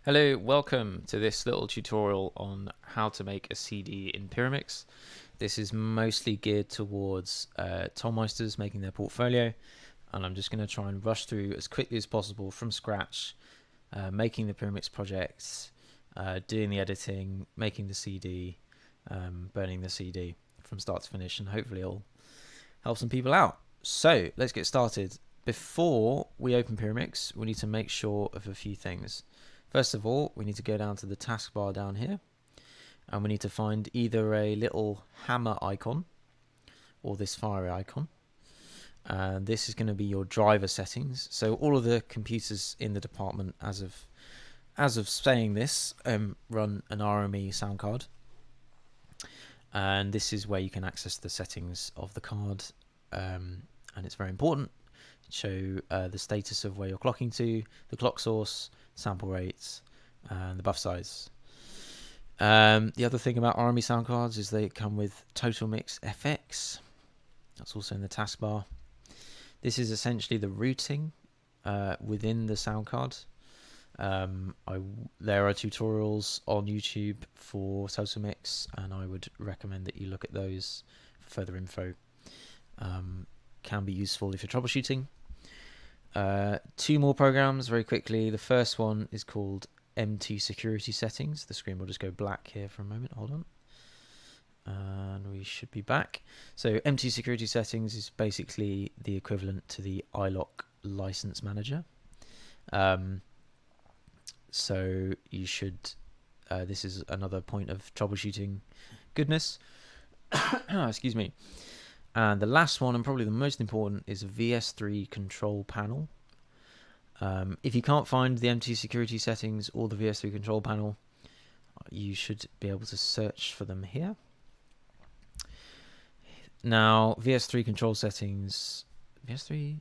Hello, welcome to this little tutorial on how to make a CD in Pyramix. This is mostly geared towards tollmeisters making their portfolio, and I'm just going to try and rush through as quickly as possible from scratch, making the Pyramix projects, doing the editing, making the CD, burning the CD from start to finish, and hopefully it'll help some people out. So let's get started. Before we open Pyramix, we need to make sure of a few things. First of all, we need to go down to the taskbar down here, and we need to find either a little hammer icon or this fiery icon. And this is going to be your driver settings. So all of the computers in the department, as of saying this, run an RME sound card, and this is where you can access the settings of the card, and it's very important. Show the status of where you're clocking to, the clock source, sample rates, and the buff size. The other thing about RME sound cards is they come with Total Mix FX. That's also in the taskbar. This is essentially the routing within the sound card. There are tutorials on YouTube for Total Mix, and I would recommend that you look at those for further info. Can be useful if you're troubleshooting. Two more programs very quickly. The first one is called MT Security Settings. The screen will just go black here for a moment. Hold on. And we should be back. So MT Security Settings is basically the equivalent to the iLock License Manager. So you should, this is another point of troubleshooting goodness. Excuse me. And the last one, and probably the most important, is a VS3 control panel. If you can't find the MT security settings or the VS3 control panel, you should be able to search for them here. Now, VS3 control settings, VS3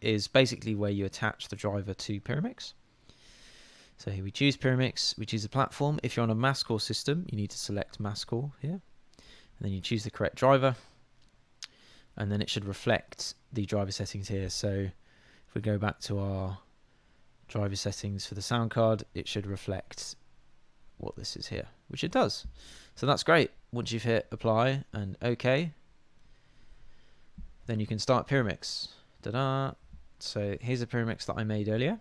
is basically where you attach the driver to Pyramix. So here we choose Pyramix, we choose the platform. If you're on a mass core system, you need to select mass core here. And then you choose the correct driver, and then it should reflect the driver settings here. So if we go back to our driver settings for the sound card, it should reflect what this is here, which it does. So that's great. Once you've hit apply and OK, then you can start Pyramix. Ta-da! So here's a Pyramix that I made earlier.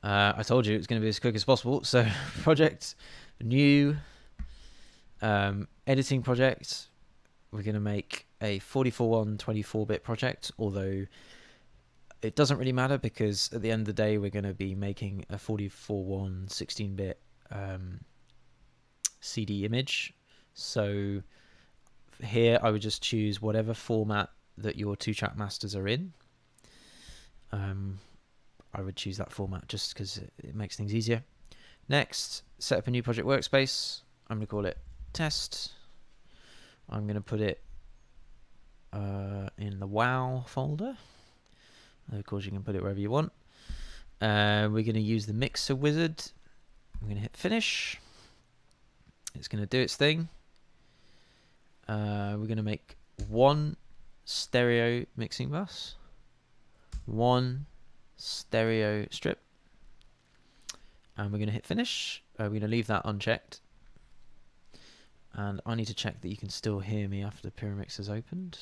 I told you it was going to be as quick as possible. So project, new, editing project. We're going to make a 44.1 24-bit project, although it doesn't really matter because at the end of the day we're going to be making a 44.1 16-bit CD image. So here I would just choose whatever format that your 2-track masters are in. I would choose that format just because it makes things easier. Next, set up a new project workspace. I'm going to call it test. I'm going to put it in the WoW folder. Of course, you can put it wherever you want. We're going to use the mixer wizard. I'm going to hit finish. It's going to do its thing. We're going to make one stereo mixing bus, one stereo strip, and we're going to hit finish. We're going to leave that unchecked. And I need to check that you can still hear me after the Pyramix has opened.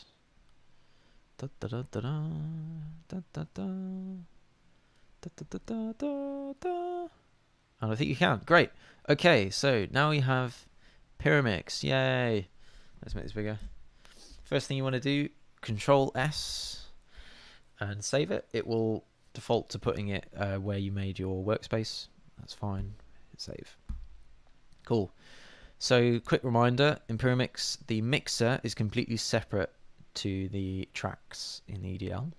Da, da, da, da, da, da, da, da, da, da, da, da, da. And I think you can. Great. Okay, so now we have Pyramix. Yay. Let's make this bigger. First thing you want to do, Control S and save it. It will default to putting it where you made your workspace. That's fine. Hit save. Cool. So, quick reminder, in Pyramix, the mixer is completely separate to the tracks in the EDL.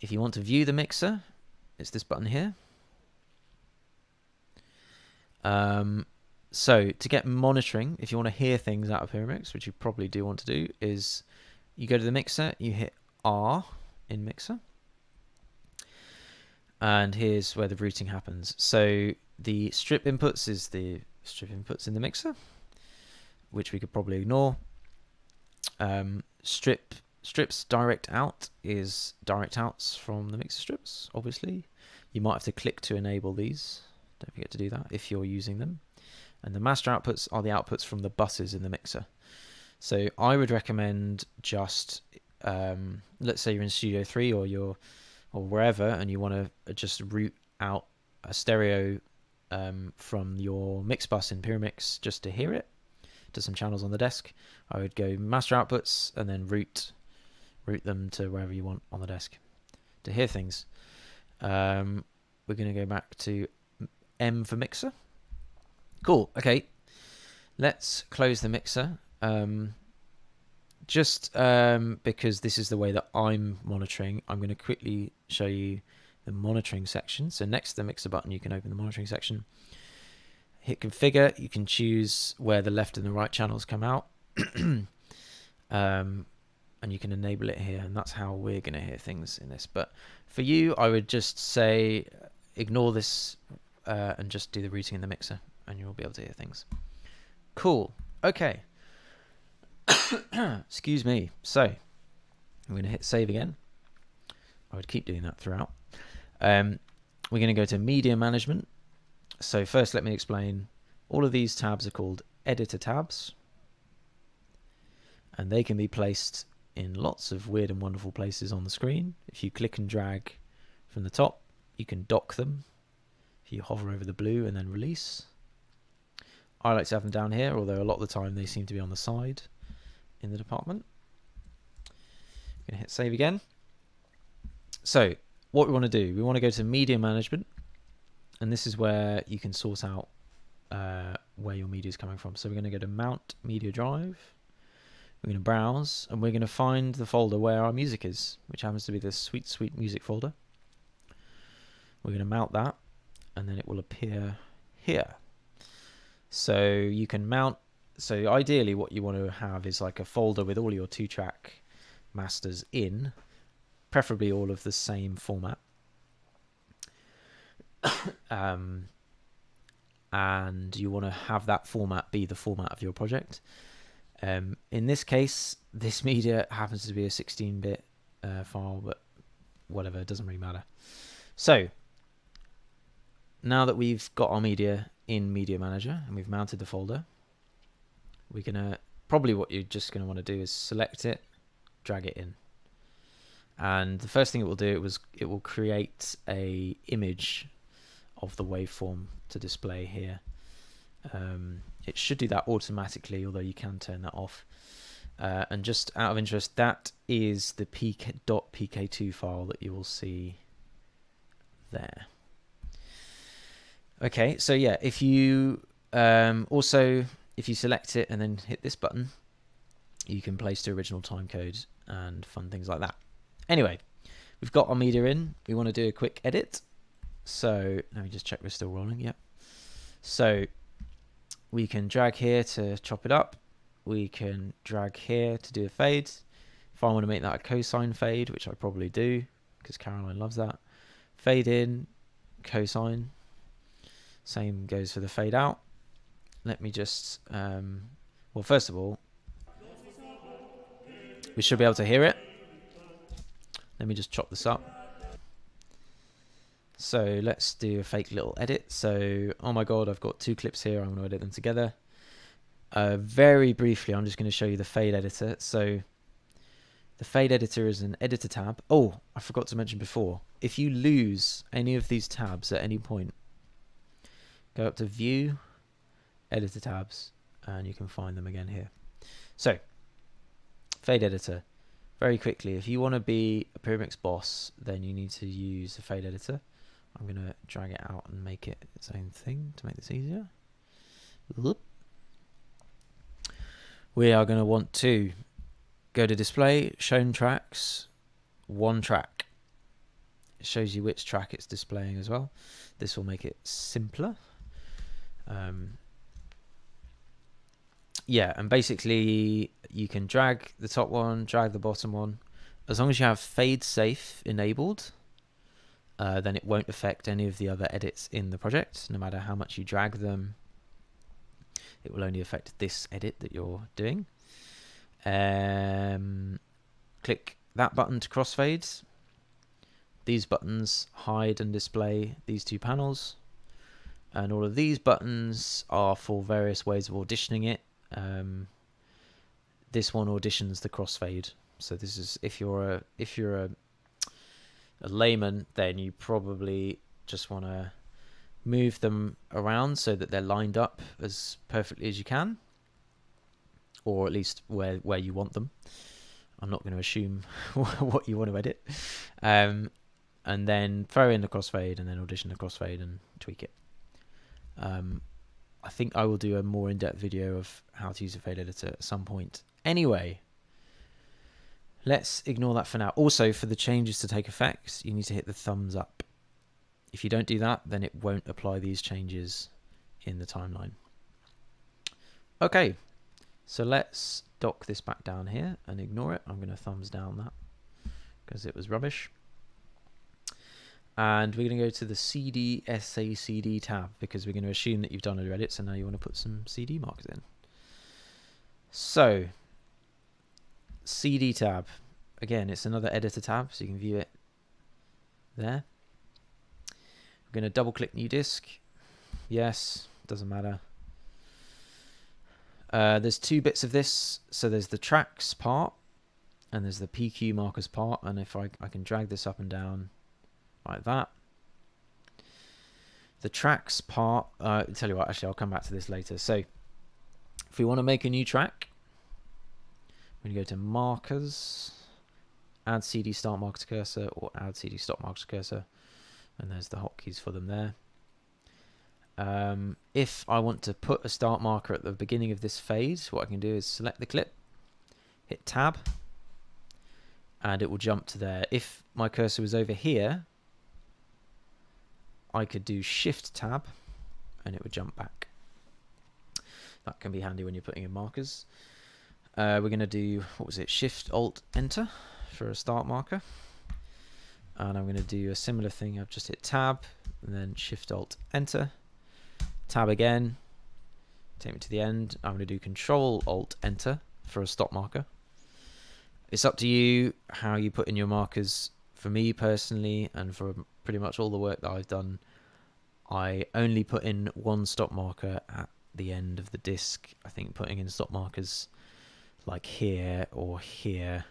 If you want to view the mixer, it's this button here. So, to get monitoring, if you want to hear things out of Pyramix, which you probably do want to do, is you go to the mixer, you hit R in mixer, and here's where the routing happens. So, the strip inputs is the strip inputs in the mixer, which we could probably ignore. Strip strips direct out is direct outs from the mixer strips, obviously. You might have to click to enable these. Don't forget to do that if you're using them. And the master outputs are the outputs from the buses in the mixer. So I would recommend just, let's say you're in Studio 3 or wherever, and you want to just route out a stereo from your mix bus in Pyramix just to hear it to some channels on the desk. I would go master outputs and then route them to wherever you want on the desk to hear things. We're going to go back to M for mixer. Cool. Okay, let's close the mixer. Because this is the way that I'm monitoring, I'm going to quickly show you the monitoring section. So next to the mixer button, you can open the monitoring section. Hit configure. You can choose where the left and the right channels come out. And you can enable it here, and that's how we're going to hear things in this. But for you, I would just say ignore this and just do the routing in the mixer, and you'll be able to hear things. Cool. Okay. Excuse me. So I'm going to hit save again. I would keep doing that throughout. We're going to go to media management. So first, let me explain. All of these tabs are called editor tabs, and they can be placed in lots of weird and wonderful places on the screen. If you click and drag from the top, you can dock them. If you hover over the blue and then release. I like to have them down here, although a lot of the time they seem to be on the side in the department. I'm going to hit save again. So what we want to do, we want to go to media management, and this is where you can sort out where your media is coming from. So we're going to go to mount media drive. We're going to browse, and we're going to find the folder where our music is, which happens to be this sweet, sweet music folder. We're going to mount that, and then it will appear here. So you can mount, so ideally what you want to have is like a folder with all your 2-track masters in, preferably all of the same format. And you want to have that format be the format of your project. In this case, this media happens to be a 16-bit file, but whatever, it doesn't really matter. So now that we've got our media in Media Manager and we've mounted the folder, we're gonna probably what you're just gonna want to do is select it, drag it in, and the first thing it will do it will create a image of the waveform to display here. It should do that automatically, although you can turn that off. And just out of interest, that is the .pk2 file that you will see there. Okay, so yeah, if you if you select it and then hit this button, you can place the original timecode and fun things like that. Anyway, we've got our media in. We want to do a quick edit. So let me just check we're still rolling. Yep. So we can drag here to chop it up. We can drag here to do a fade. If I want to make that a cosine fade, which I probably do, because Caroline loves that. Fade in, cosine. Same goes for the fade out. Let me just, well, first of all, we should be able to hear it. Let me just chop this up. So let's do a fake little edit. So, oh my god, I've got 2 clips here. I'm going to edit them together. Very briefly, I'm just going to show you the fade editor. So the fade editor is an editor tab. Oh, I forgot to mention before. If you lose any of these tabs at any point, go up to View, Editor tabs, and you can find them again here. So, fade editor. Very quickly, if you want to be a Pyramix boss, then you need to use a fade editor. I'm going to drag it out and make it its own thing to make this easier. Whoop. We are going to want to go to display, shown tracks, 1 track. It shows you which track it's displaying as well. This will make it simpler. Yeah, and basically you can drag the top one, drag the bottom one. As long as you have fade safe enabled, then it won't affect any of the other edits in the project. No matter how much you drag them, it will only affect this edit that you're doing. click that button to crossfade. These buttons hide and display these two panels, and all of these buttons are for various ways of auditioning it. This one auditions the crossfade. So this is if you're a layman, then you probably just want to move them around so that they're lined up as perfectly as you can, or at least where you want them. I'm not going to assume what you want to edit. And then throw in the crossfade and then audition the crossfade and tweak it. I think I will do a more in-depth video of how to use a fade editor at some point. Anyway, let's ignore that for now. Also, for the changes to take effect, you need to hit the thumbs up. If you don't do that, then it won't apply these changes in the timeline. Okay, so let's dock this back down here and ignore it. I'm going to thumbs down that because it was rubbish. And we're going to go to the CD SACD tab because we're going to assume that you've done all your edits and now you want to put some CD markers in. So, CD tab. Again, it's another editor tab, so you can view it there. We're going to double click new disk. Yes, doesn't matter. There's two bits of this. So there's the tracks part and there's the PQ markers part. And if I can drag this up and down like that. The tracks part, I'll tell you what, actually I'll come back to this later. So if we want to make a new track, we're going to go to markers, add CD start marker cursor or add CD stop marker cursor, and there's the hotkeys for them there. If I want to put a start marker at the beginning of this phase, what I can do is select the clip, hit tab, and it will jump to there. If my cursor was over here, I could do shift tab and it would jump back. That can be handy when you're putting in markers. We're going to do, what was it, shift alt enter for a start marker. And I'm going to do a similar thing. I've just hit tab and then shift alt enter. Tab again, take me to the end. I'm going to do control alt enter for a stop marker. It's up to you how you put in your markers. For me personally, and for pretty much all the work that I've done, I only put in one stop marker at the end of the disc. I think putting in stop markers like here or here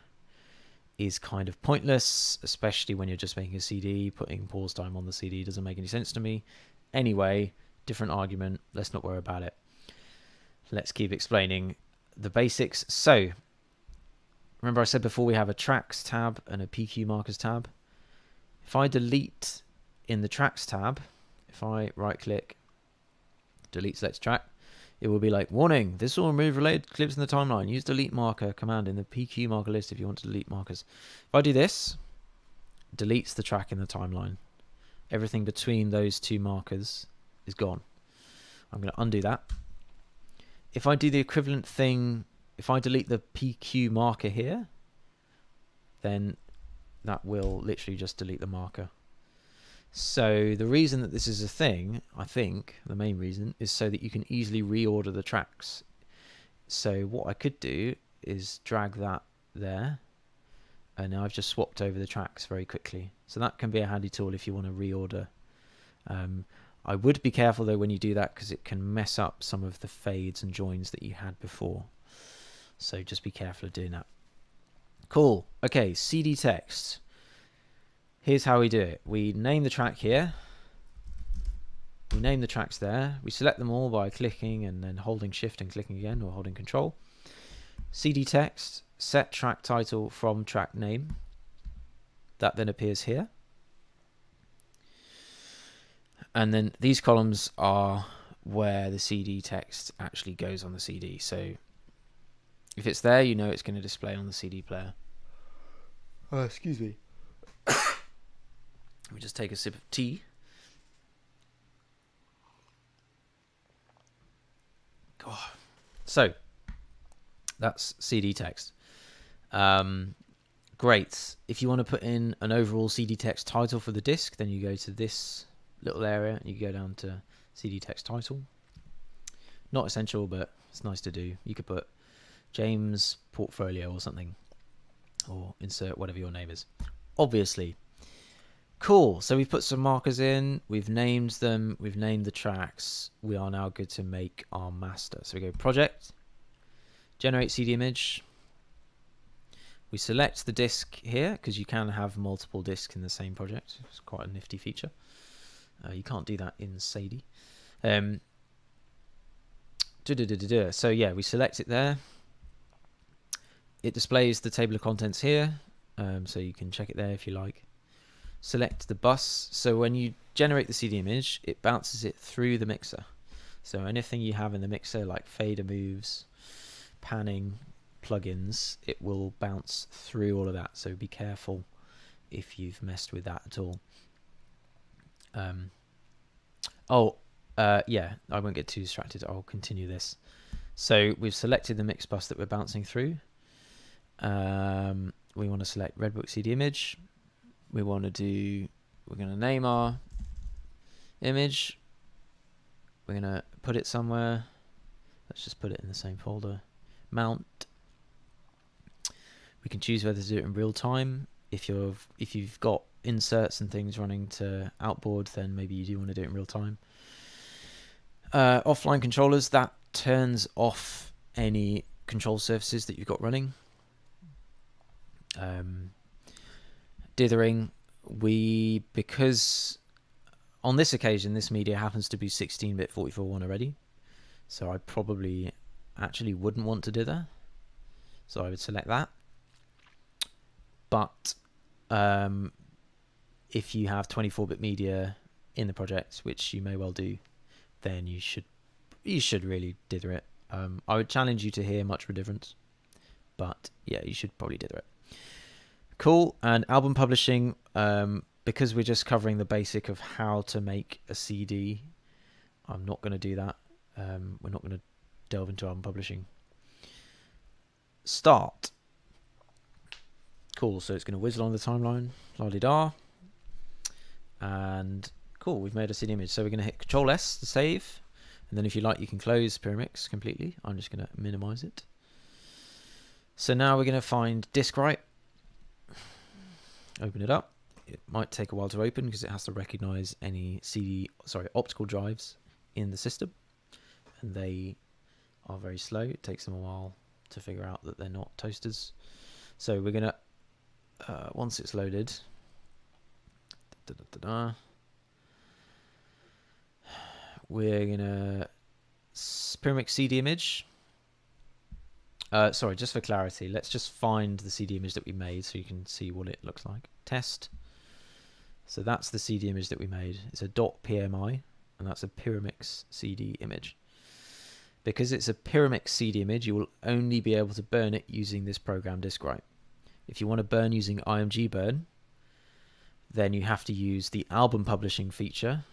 is kind of pointless, especially when you're just making a CD. Putting pause time on the CD doesn't make any sense to me. Anyway, different argument. Let's not worry about it. Let's keep explaining the basics. So, remember I said before we have a tracks tab and a PQ markers tab. If I delete in the tracks tab, if I right click, delete select track, it will be like, warning, this will remove related clips in the timeline. Use delete marker command in the PQ marker list if you want to delete markers. If I do this, deletes the track in the timeline. Everything between those two markers is gone. I'm going to undo that. If I do the equivalent thing, if I delete the PQ marker here, then that will literally just delete the marker. So the reason that this is a thing, I think, the main reason, is so that you can easily reorder the tracks. So what I could do is drag that there, and now I've just swapped over the tracks very quickly. So that can be a handy tool if you want to reorder. I would be careful though when you do that because it can mess up some of the fades and joins that you had before. So just be careful of doing that. Cool. Okay, CD text. Here's how we do it. We name the track here. We name the tracks there. We select them all by clicking and then holding shift and clicking again, or holding control. CD text, set track title from track name. That then appears here. And then these columns are where the CD text actually goes on the CD. So if it's there, you know it's going to display on the CD player. Excuse me. Let me just take a sip of tea. God. So that's CD text. Great. If you want to put in an overall CD text title for the disc, then you go to this little area and you go down to CD text title. Not essential, but it's nice to do. You could put James Portfolio or something. or insert whatever your name is, obviously. Cool, so we've put some markers in, we've named them, we've named the tracks. We are now good to make our master. So we go project, generate CD image. We select the disk here, because you can have multiple disks in the same project. It's quite a nifty feature. You can't do that in Sadie. So yeah, we select it there. It displays the table of contents here, so you can check it there if you like. Select the bus. So when you generate the CD image, it bounces it through the mixer. So anything you have in the mixer, like fader moves, panning, plugins, it will bounce through all of that. So be careful if you've messed with that at all. Yeah, I won't get too distracted. I'll continue this. So we've selected the mix bus that we're bouncing through. We want to select Redbook CD image. We're going to name our image. We're going to put it somewhere. Let's just put it in the same folder. Mount. We can choose whether to do it in real time. If you've got inserts and things running to outboard, then maybe you do want to do it in real time. Offline controllers, that turns off any control surfaces that you've got running. Dithering, because on this occasion this media happens to be 16-bit 44.1 already, so I probably actually wouldn't want to dither, so I would select that. But if you have 24-bit media in the project, which you may well do, then you should really dither it. I would challenge you to hear much of a difference, but yeah, you should probably dither it. Cool. And album publishing, because we're just covering the basic of how to make a CD, I'm not going to do that. We're not going to delve into album publishing. Start. Cool, so it's going to whiz along the timeline, la-di-da. And cool, we've made a CD image. So we're going to hit Control S to save. And then if you like, you can close Pyramix completely. I'm just going to minimize it. So now we're going to find disk write. Open it up. It might take a while to open because it has to recognize any optical drives in the system. And they are very slow. It takes them a while to figure out that they're not toasters. So we're going to, once it's loaded, we're going to Pyramix CD image. Sorry, just for clarity, let's just find the CD image that we made so you can see what it looks like. Test. So that's the CD image that we made. It's a .pmi, and that's a Pyramix CD image. Because it's a Pyramix CD image, you will only be able to burn it using this program disk write. If you want to burn using IMG burn, then you have to use the album publishing feature.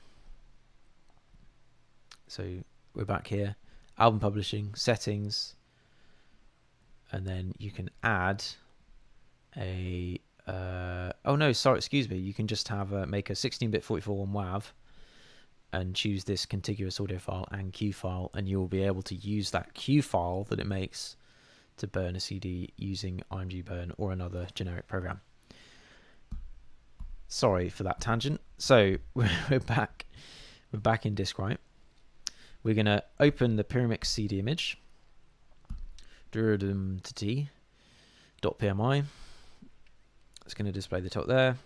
So we're back here, album publishing, settings, and then you can add a, oh no, sorry, excuse me, you can just have make a 16-bit 44.1 WAV and choose this contiguous audio file and Q file, and you'll be able to use that Q file that it makes to burn a CD using IMG burn or another generic program. Sorry for that tangent. So we're back in disk write. We're going to open the Pyramix CD image. .pmi. It's going to display the top there.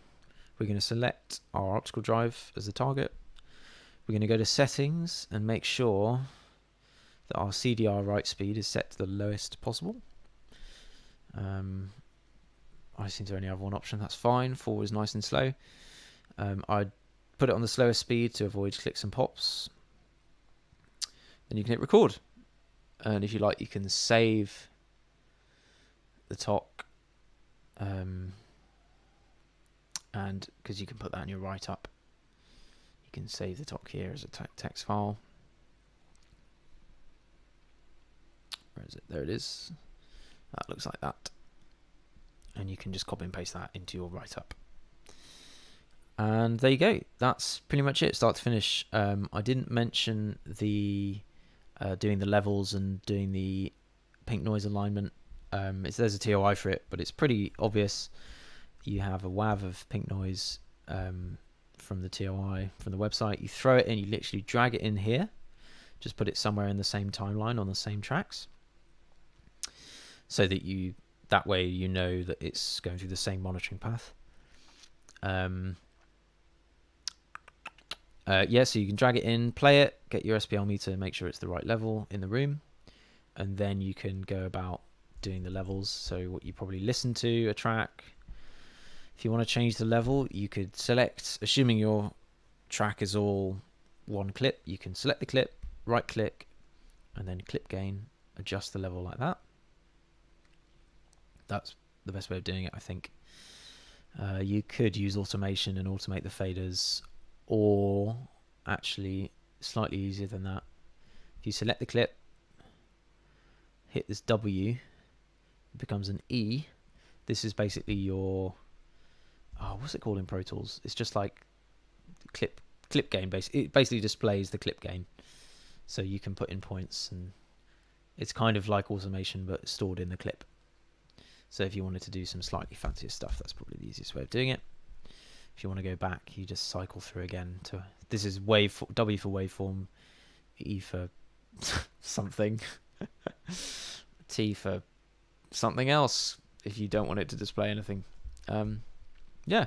We're going to select our optical drive as the target. We're going to go to settings and make sure that our CDR write speed is set to the lowest possible. I seem to only have one option, that's fine. 4 is nice and slow. I'd put it on the slowest speed to avoid clicks and pops. Then you can hit record. And if you like, you can save the talk. And because you can put that in your write-up, you can save the talk here as a text file. Where is it? There it is. That looks like that. And you can just copy and paste that into your write-up. And there you go. That's pretty much it, start to finish. I didn't mention the doing the levels and doing the pink noise alignment There's a TOI for it, but it's pretty obvious. You have a WAV of pink noise from the TOI from the website. You throw it in, you literally drag it in here. Just put it somewhere in the same timeline on the same tracks, so that way you know that it's going through the same monitoring path. Yeah, so you can drag it in, play it, get your SPL meter, make sure it's the right level in the room, and then you can go about doing the levels. So what you probably listen to a track. If you want to change the level, you could select, assuming your track is all one clip, you can select the clip, right click, and then clip gain, adjust the level like that. That's the best way of doing it, I think. You could use automation and automate the faders, or actually slightly easier than that. If you select the clip, hit this W, it becomes an E. This is basically your, what's it called in Pro Tools? It's just like clip gain. It basically displays the clip gain, so you can put in points, and it's kind of like automation but stored in the clip. So if you wanted to do some slightly fancier stuff, that's probably the easiest way of doing it. If you want to go back, you just cycle through again to, this is W for waveform, E for something, T for something else if you don't want it to display anything. Yeah,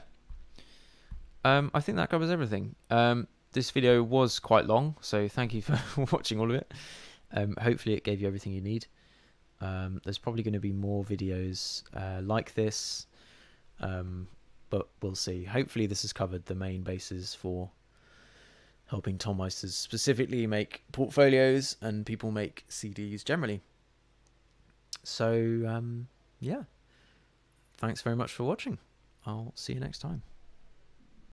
I think that covers everything. This video was quite long, so thank you for watching all of it. Hopefully it gave you everything you need. There's probably going to be more videos like this, but we'll see. Hopefully this has covered the main bases for helping tonmeisters specifically make portfolios and people make CDs generally. So yeah, thanks very much for watching. I'll see you next time.